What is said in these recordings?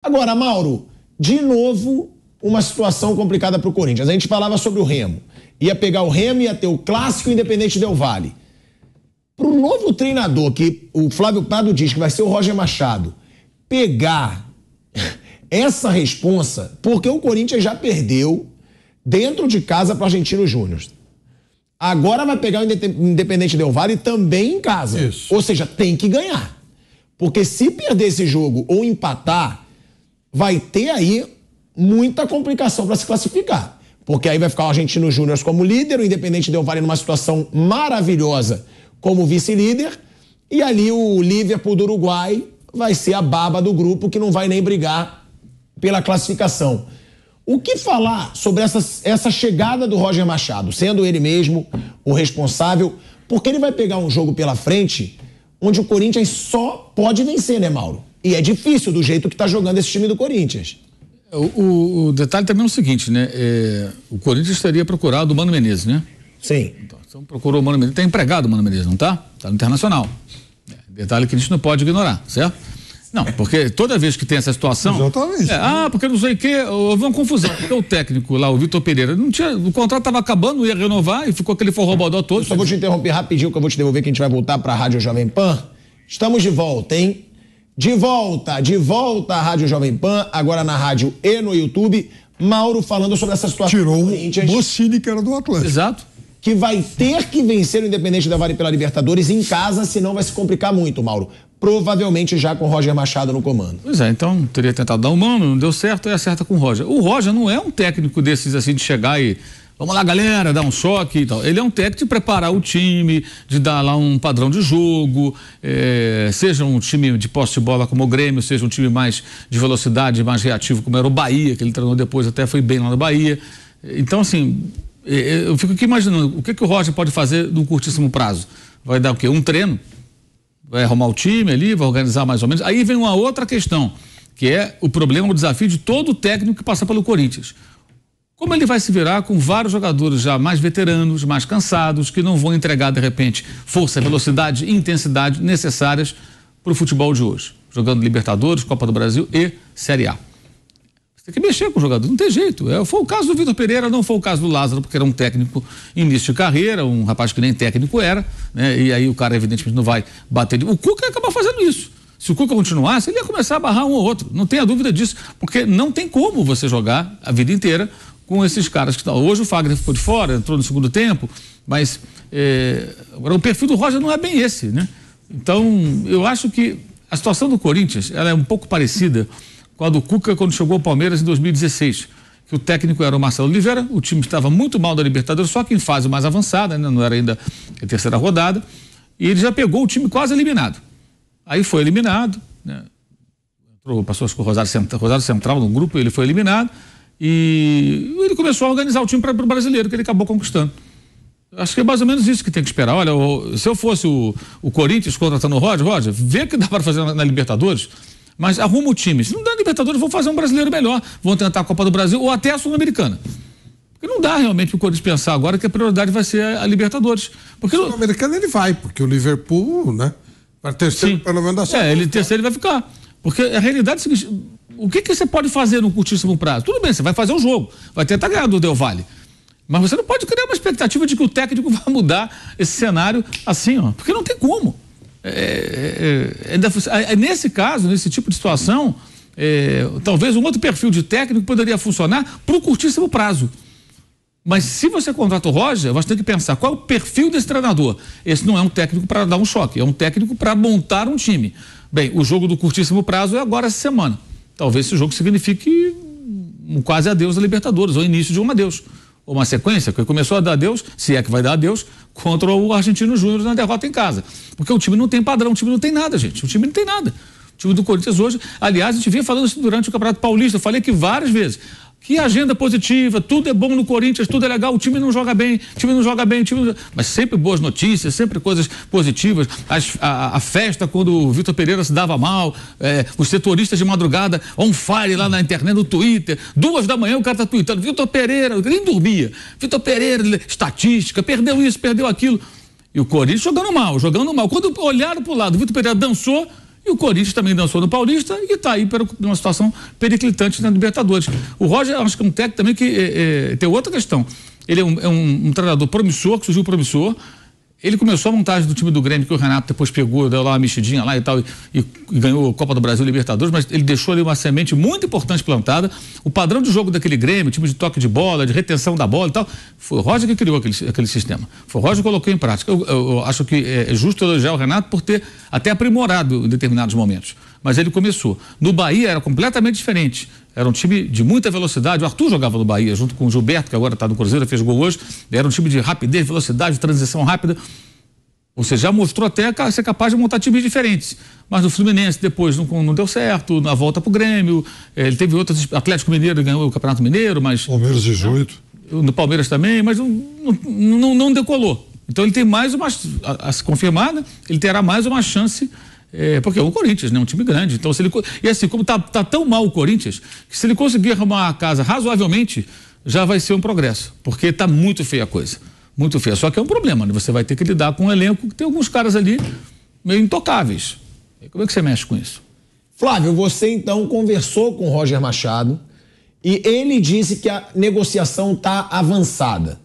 Agora, Mauro, de novo, uma situação complicada para o Corinthians. A gente falava sobre o Remo. Ia pegar o Remo, ia ter o clássico Independente Del Valle. Para o novo treinador, que o Flávio Prado diz que vai ser o Roger Machado, pegar essa responsa, porque o Corinthians já perdeu dentro de casa para o Argentino Júnior. Agora vai pegar o Independente Del Valle também em casa. Isso. Ou seja, tem que ganhar. Porque se perder esse jogo ou empatar, vai ter aí muita complicação para se classificar. Porque aí vai ficar o Argentino Júnior como líder, o Independente Del Valle numa situação maravilhosa como vice-líder, e ali o Liverpool do Uruguai vai ser a baba do grupo que não vai nem brigar pela classificação. O que falar sobre essa chegada do Roger Machado, sendo ele mesmo o responsável, porque ele vai pegar um jogo pela frente onde o Corinthians só pode vencer, né, Mauro? E é difícil do jeito que tá jogando esse time do Corinthians. O detalhe também é o seguinte, né? O Corinthians teria procurado o Mano Menezes, né? Sim. Então procurou o Mano Menezes. Tá empregado o Mano Menezes, não tá? Tá no Internacional. Detalhe que a gente não pode ignorar, certo? Não, porque toda vez que tem essa situação... Exatamente. Porque não sei o quê, houve uma confusão. Porque o técnico lá, o Vitor Pereira, não tinha, o contrato estava acabando, não ia renovar e ficou aquele forrobodó todo. Eu só vou te interromper rapidinho que eu vou te devolver que a gente vai voltar para a Rádio Jovem Pan. Estamos de volta, hein? De volta à Rádio Jovem Pan, agora na rádio e no YouTube. Mauro falando sobre essa situação. Tirou o Bossini, que era do Atlético. Exato. Que vai ter que vencer o Independente Del Valle pela Libertadores em casa, senão vai se complicar muito, Mauro. Provavelmente já com o Roger Machado no comando. Pois é, então teria tentado dar um mano, não deu certo, aí acerta com o Roger. O Roger não é um técnico desses assim de chegar e vamos lá, galera, dar um choque e tal. Ele é um técnico de preparar o time, de dar lá um padrão de jogo, seja um time de posse de bola como o Grêmio, seja um time mais de velocidade, mais reativo como era o Bahia, que ele treinou depois, até foi bem lá no Bahia. Então, assim, eu fico aqui imaginando, o que o Roger pode fazer num curtíssimo prazo? Vai dar o quê? Um treino? Vai arrumar o time ali, vai organizar mais ou menos. Aí vem uma outra questão, que é o problema, o desafio de todo técnico que passa pelo Corinthians. Como ele vai se virar com vários jogadores já mais veteranos, mais cansados, que não vão entregar, de repente, força, velocidade e intensidade necessárias para o futebol de hoje. Jogando Libertadores, Copa do Brasil e Série A. Você tem que mexer com o jogador, não tem jeito. Foi o caso do Vitor Pereira, não foi o caso do Lázaro, porque era um técnico início de carreira, um rapaz que nem técnico era, né? E aí o cara evidentemente não vai bater. O Cuca ia acabar fazendo isso. Se o Cuca continuasse, ele ia começar a barrar um ou outro, não tenha dúvida disso, porque não tem como você jogar a vida inteira com esses caras que estão. Hoje o Fagner ficou de fora, entrou no segundo tempo, mas agora o perfil do Roger não é bem esse, né? Então, eu acho que a situação do Corinthians, ela é um pouco parecida com a do Cuca quando chegou ao Palmeiras em 2016, que o técnico era o Marcelo Oliveira, o time estava muito mal da Libertadores, só que em fase mais avançada, né? Não era ainda a terceira rodada, e ele já pegou o time quase eliminado. Aí foi eliminado, né? Passou com o Rosário Central no grupo, ele foi eliminado, e ele começou a organizar o time para o brasileiro, que ele acabou conquistando. Acho que é mais ou menos isso que tem que esperar. Olha, se eu fosse o Corinthians contratando o Roger, vê o que dá para fazer na Libertadores, mas arruma o time. Se não dá Libertadores, vão fazer um brasileiro melhor, vão tentar a Copa do Brasil ou até a Sul-Americana. Porque não dá realmente para o Corinthians pensar agora que a prioridade vai ser a Libertadores. Porque a Sul-Americana ele vai, porque o Liverpool, né, para terceiro pelo menos da Sul. Ele terceiro ele vai ficar. Porque a realidade é o seguinte, o que você pode fazer no curtíssimo prazo? Tudo bem, você vai fazer o jogo, vai tentar ganhar do Del Valle. Mas você não pode criar uma expectativa de que o técnico vai mudar esse cenário assim, ó, porque não tem como. Nesse caso, nesse tipo de situação, talvez um outro perfil de técnico poderia funcionar para o curtíssimo prazo. Mas se você contrata o Roger, você tem que pensar qual é o perfil desse treinador. Esse não é um técnico para dar um choque, é um técnico para montar um time. Bem, o jogo do curtíssimo prazo é agora essa semana. Talvez esse jogo signifique um quase adeus da Libertadores, ou início de um adeus. Ou uma sequência, que começou a dar adeus, se é que vai dar adeus, contra o Argentino Júnior na derrota em casa. Porque o time não tem padrão, o time não tem nada, gente. O time não tem nada. O time do Corinthians hoje, aliás, a gente vinha falando isso durante o Campeonato Paulista, eu falei aqui várias vezes. Que agenda positiva, tudo é bom no Corinthians, tudo é legal, o time não joga bem, o time não joga bem, mas sempre boas notícias, sempre coisas positivas. A festa quando o Vitor Pereira se dava mal, os setoristas de madrugada on fire lá na internet, no Twitter, 2 da manhã o cara tá tweetando, Vitor Pereira, nem dormia, Vitor Pereira, estatística, perdeu isso, perdeu aquilo. E o Corinthians jogando mal. Quando olharam pro lado, o Vitor Pereira dançou E o Corinthians também dançou no Paulista e está aí para uma situação periclitante na Libertadores. O Roger, acho que é um técnico também que tem outra questão. Ele é um treinador promissor, que surgiu promissor. Ele começou a montagem do time do Grêmio, que o Renato depois pegou, deu lá uma mexidinha lá e tal, e ganhou a Copa do Brasil e Libertadores, mas ele deixou ali uma semente muito importante plantada. O padrão de jogo daquele Grêmio, time de toque de bola, de retenção da bola e tal, foi o Roger que criou aquele sistema. Foi o Roger que colocou em prática. Eu acho que é justo elogiar o Renato por ter até aprimorado em determinados momentos. Mas ele começou. No Bahia era completamente diferente. Era um time de muita velocidade. O Arthur jogava no Bahia, junto com o Gilberto, que agora está no Cruzeiro, fez gol hoje. Era um time de rapidez, velocidade, transição rápida. Ou seja, já mostrou até ser capaz de montar times diferentes. Mas no Fluminense depois não deu certo, na volta pro Grêmio. Ele teve outros. Atlético Mineiro ganhou o Campeonato Mineiro, mas. Palmeiras 18. No Palmeiras também, mas não decolou. Então ele tem mais uma. A se confirmar, né? Ele terá mais uma chance. Porque é o Corinthians, né? Um time grande. Então, e assim, como tá tão mal o Corinthians, que se ele conseguir arrumar a casa razoavelmente, já vai ser um progresso. Porque tá muito feia a coisa. Muito feia. Só que é um problema, né? Você vai ter que lidar com um elenco que tem alguns caras ali meio intocáveis. E como é que você mexe com isso? Flávio, você então conversou com o Roger Machado e ele disse que a negociação tá avançada.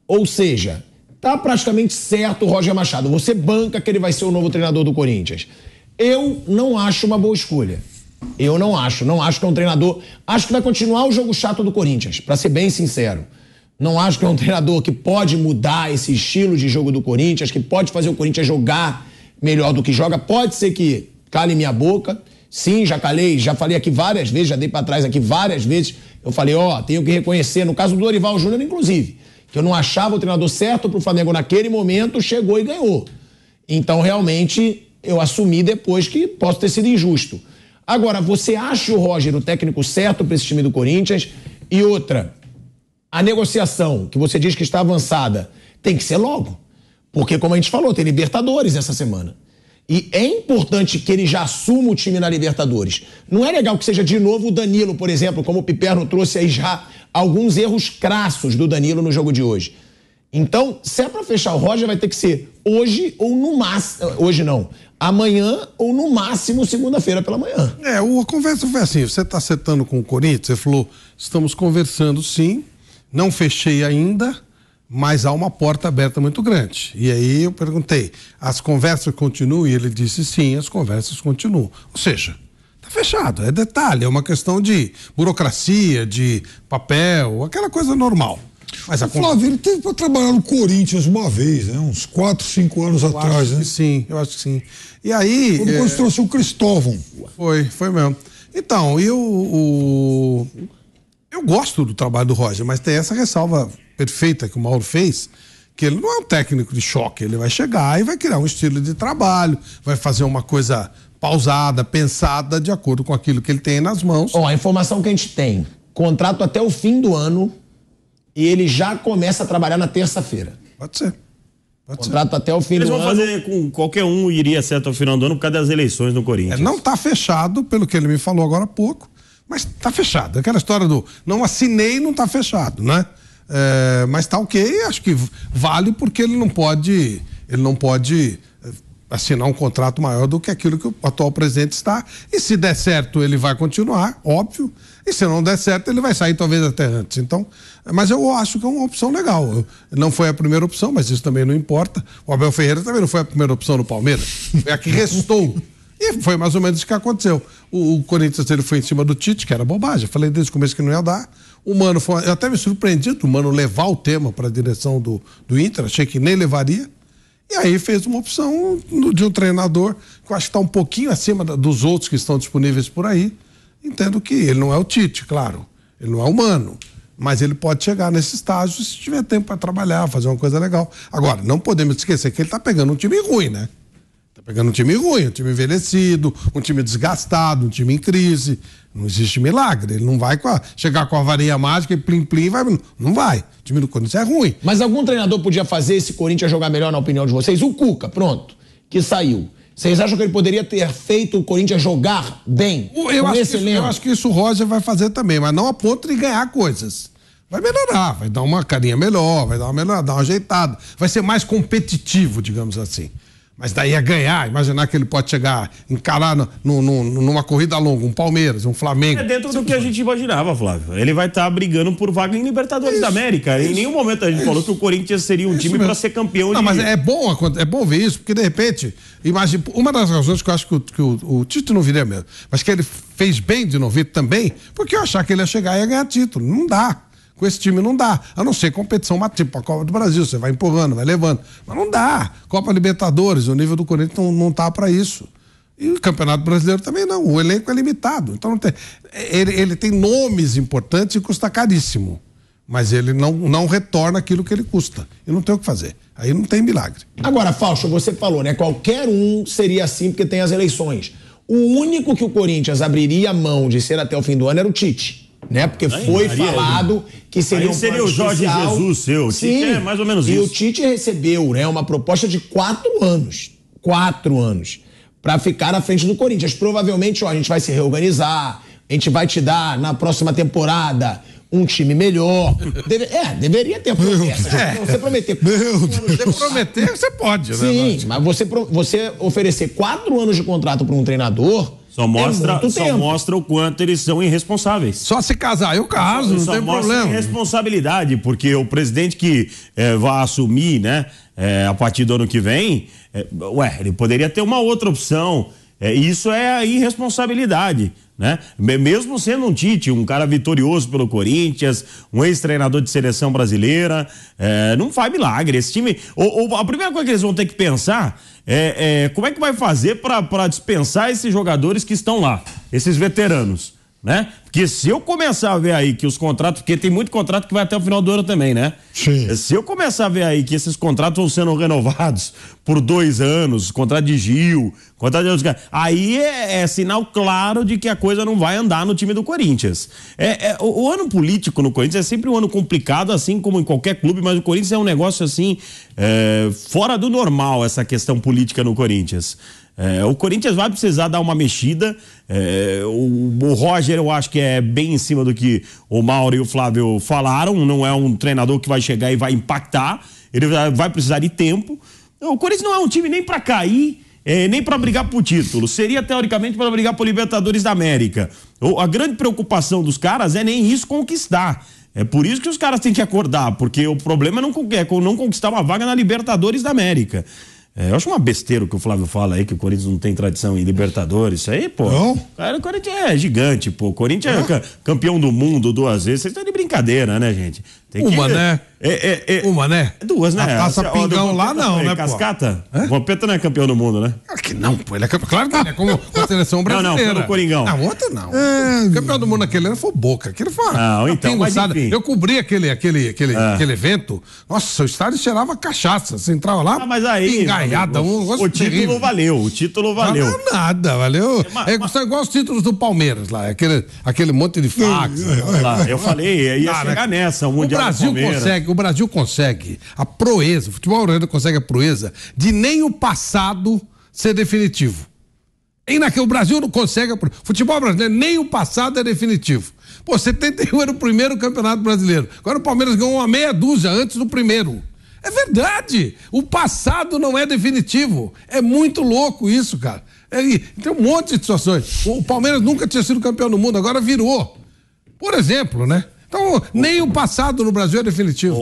Ou seja, tá praticamente certo o Roger Machado. Você banca que ele vai ser o novo treinador do Corinthians. Eu não acho uma boa escolha. Eu não acho que é um treinador... Acho que vai continuar o jogo chato do Corinthians, para ser bem sincero. Não acho que é um treinador que pode mudar esse estilo de jogo do Corinthians, que pode fazer o Corinthians jogar melhor do que joga. Pode ser que cale minha boca. Sim, já falei aqui várias vezes, já dei para trás aqui várias vezes. Eu falei, tenho que reconhecer, no caso do Dorival Júnior, inclusive, que eu não achava o treinador certo pro Flamengo naquele momento, chegou e ganhou. Então, realmente, eu assumi depois que posso ter sido injusto. Agora, você acha o Roger o técnico certo para esse time do Corinthians? E outra, a negociação, que você diz que está avançada, tem que ser logo. Porque, como a gente falou, tem Libertadores essa semana. E é importante que ele já assuma o time na Libertadores. Não é legal que seja de novo o Danilo, por exemplo, como o Piperno trouxe aí já alguns erros crassos do Danilo no jogo de hoje. Então, se é para fechar o Roger, vai ter que ser hoje ou no máximo... Hoje não. Amanhã ou no máximo segunda-feira pela manhã. A conversa foi assim, você está acertando com o Corinthians, você falou, estamos conversando sim, não fechei ainda, mas há uma porta aberta muito grande. E aí eu perguntei, as conversas continuam? E ele disse sim, as conversas continuam. Ou seja, tá fechado, é detalhe, é uma questão de burocracia, de papel, aquela coisa normal. Mas Flávio, ele teve para trabalhar no Corinthians uma vez, né? Uns 4, 5 anos atrás, né? Sim, eu acho que sim. E aí... Quando você trouxe o Cristóvão. Foi mesmo. Então, eu gosto do trabalho do Roger, mas tem essa ressalva perfeita que o Mauro fez, que ele não é um técnico de choque, ele vai chegar e vai criar um estilo de trabalho, vai fazer uma coisa pausada, pensada, de acordo com aquilo que ele tem nas mãos. A informação que a gente tem, contrato até o fim do ano, e ele já começa a trabalhar na terça-feira. Pode ser. Contrato até o fim do ano. Eles vão fazer com qualquer um, iria ser até o final do ano por causa das eleições no Corinthians. Não está fechado, pelo que ele me falou agora há pouco, mas está fechado. Aquela história do não assinei, não está fechado, né? Mas tá ok, acho que vale porque ele não pode assinar um contrato maior do que aquilo que o atual presidente está. E se der certo, ele vai continuar, óbvio. E se não der certo, ele vai sair talvez até antes. Então, mas eu acho que é uma opção legal. Não foi a primeira opção, mas isso também não importa. O Abel Ferreira também não foi a primeira opção no Palmeiras. Foi a que restou. E foi mais ou menos isso que aconteceu. O Corinthians ele foi em cima do Tite, que era bobagem. Eu falei desde o começo que não ia dar. O Mano eu até me surpreendi do Mano levar o tema para a direção do Inter. Achei que nem levaria. E aí fez uma opção de um treinador que eu acho que está um pouquinho acima dos outros que estão disponíveis por aí. Entendo que ele não é o Tite, claro. Ele não é o Mano. Mas ele pode chegar nesse estágio se tiver tempo para trabalhar, fazer uma coisa legal. Agora, não podemos esquecer que ele está pegando um time ruim, né? Está pegando um time ruim, um time envelhecido, um time desgastado, um time em crise. Não existe milagre. Ele não vai chegar com a varinha mágica e plim-plim, não vai. O time do Corinthians é ruim. Mas algum treinador podia fazer esse Corinthians jogar melhor, na opinião de vocês? O Cuca, pronto, que saiu. Vocês acham que ele poderia ter feito o Corinthians jogar bem? Eu acho que isso o Roger vai fazer também, mas não a ponto de ganhar coisas. Vai melhorar, vai dar uma carinha melhor, vai dar uma ajeitada. Vai ser mais competitivo, digamos assim. Mas daí a ganhar, imaginar que ele pode chegar, encarar numa corrida longa, um Palmeiras, um Flamengo. É dentro do que a gente imaginava, Flávio. Ele vai estar brigando por vaga em Libertadores da América. Em nenhum momento a gente falou que o Corinthians seria um time para ser campeão. Não, mas é bom ver isso, porque de repente, imagina, uma das razões que eu acho que o Tite não viria mesmo, mas que ele fez bem de não vir também, porque eu achava que ele ia chegar e ia ganhar título. Não dá. Com esse time não dá, a não ser competição, tipo a Copa do Brasil, você vai empurrando, vai levando, mas não dá. Copa Libertadores, o nível do Corinthians não tá para isso. E o Campeonato Brasileiro também não, o elenco é limitado, então não tem, ele tem nomes importantes e custa caríssimo, mas ele não retorna aquilo que ele custa, e não tem o que fazer, aí não tem milagre. Agora, Fausto, você falou, né, qualquer um seria assim porque tem as eleições. O único que o Corinthians abriria a mão de ser até o fim do ano era o Tite. Né? Porque foi falado que seria seria o Jorge Jesus seu. O Tite é mais ou menos isso. E o Tite recebeu, né, uma proposta de 4 anos. 4 anos. Para ficar à frente do Corinthians. Provavelmente, a gente vai se reorganizar, a gente vai te dar na próxima temporada um time melhor. Deveria ter promessa. Você prometer. Você prometer, você pode, né? Sim, mas você oferecer 4 anos de contrato para um treinador. Só mostra o quanto eles são irresponsáveis. Só se casar, eu caso, não tem problema. Irresponsabilidade, porque o presidente que vai assumir, né, a partir do ano que vem, ele poderia ter uma outra opção. Isso é a irresponsabilidade, né? Mesmo sendo um Tite, um cara vitorioso pelo Corinthians, um ex-treinador de seleção brasileira, não faz milagre. Esse time, a primeira coisa que eles vão ter que pensar como é que vai fazer para dispensar esses jogadores que estão lá, esses veteranos, né? Porque se eu começar a ver aí que os contratos, porque tem muito contrato que vai até o final do ano também, né? Sim. Se eu começar a ver aí que esses contratos vão sendo renovados por 2 anos, contrato de Gil, contrato de outros caras, aí é sinal claro de que a coisa não vai andar no time do Corinthians. O ano político no Corinthians é sempre um ano complicado, assim como em qualquer clube, mas o Corinthians é um negócio assim, fora do normal, essa questão política no Corinthians. O Corinthians vai precisar dar uma mexida. O Roger, eu acho que é bem em cima do que o Mauro e o Flávio falaram. Não é um treinador que vai chegar e vai impactar. Ele vai precisar de tempo. O Corinthians não é um time nem para cair, nem para brigar por título. Seria teoricamente para brigar por Libertadores da América. A grande preocupação dos caras é nem isso conquistar. É por isso que os caras têm que acordar, porque o problema é não conquistar uma vaga na Libertadores da América. Eu acho uma besteira o que o Flávio fala aí, que o Corinthians não tem tradição em Libertadores. Isso aí, pô. Não? Cara, o Corinthians é gigante, pô. O Corinthians é campeão do mundo 2 vezes. Vocês estão de brincadeira, né, gente? Né? Uma, né? 2, né? A Taça Pingão lá não, né, pô? Cascata? O Vampeta não é campeão do mundo, né? Claro que não, pô. Ele é campeão. Claro que ele é como a seleção brasileira. Não, pelo Coringão. Não, outra não. Campeão do mundo naquele ano foi o Boca. Aquele foi então, mas enfim. Eu cobri aquele evento. Nossa, o estádio cheirava cachaça. Você entrava lá, mas aí, engaiada. O título valeu. O título valeu. Não, nada, valeu. São igual os títulos do Palmeiras lá. Aquele monte de fax. Eu falei, ia chegar nessa. O Mundial do Palmeiras. O Brasil consegue a proeza, o futebol brasileiro consegue a proeza de nem o passado ser definitivo. O Brasil não consegue, o futebol brasileiro nem o passado é definitivo. Pô, 71 era o primeiro campeonato brasileiro, agora o Palmeiras ganhou uma meia dúzia antes do primeiro. É verdade, o passado não é definitivo, é muito louco isso, cara. Tem um monte de situações. O Palmeiras nunca tinha sido campeão do mundo, agora virou. Por exemplo, né? Então, nem o passado no Brasil é definitivo.